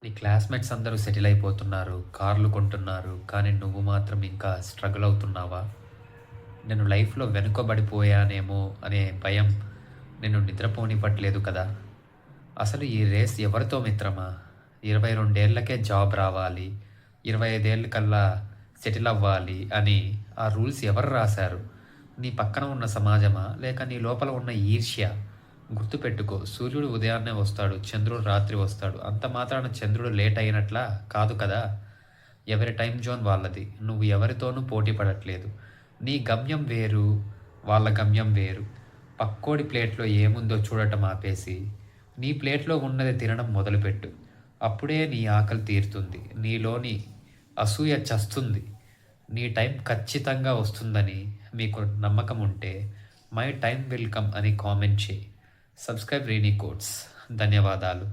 నీ క్లాస్‌మేట్స్ అందరూ సెటిల్ అయిపోతున్నారు, కార్లు కొంటున్నారు. కానీ నువ్వు మాత్రం ఇంకా స్ట్రగుల్ అవుతున్నావా? నేను లైఫ్‌లో వెనుకబడిపోయానేమో అనే భయం నిన్ను నిద్రపోనివ్వట్లేదు కదా! అసలు ఈ రేస్ ఎవరితో మిత్రమా? 22 ఏళ్లకే జాబ్ రావాలి, 25 ఏళ్ళకల్లా సెటిల్ అవ్వాలి అని ఆ రూల్స్ ఎవరు రాశారు? నీ పక్కన ఉన్న సమాజమా? లేక నీ లోపల ఉన్న ఈర్ష్య? గుర్తుపెట్టుకో, సూర్యుడు ఉదయాన్నే వస్తాడు, చంద్రుడు రాత్రి వస్తాడు. అంత మాత్రాన చంద్రుడు లేట్ అయినట్లా కాదు కదా! ఎవరి టైమ్ జోన్ వాళ్ళది. నువ్వు ఎవరితోనూ పోటీ పడట్లేదు. నీ గమ్యం వేరు, వాళ్ళ గమ్యం వేరు. పక్కోడి ప్లేట్‌లో ఏముందో చూడటం ఆపేసి, నీ ప్లేట్‌లో ఉన్నది తినడం మొదలుపెట్టు. అప్పుడే నీ ఆకలి తీరుతుంది. నీలోని అసూయ చస్తుంది. నీ టైం ఖచ్చితంగా వస్తుందని మీకు నమ్మకం ఉంటే, మై టైమ్ విల్ కమ్ అని కామెంట్ చెయి. Subscribe Reeni quotes. ధన్యవాదాలు.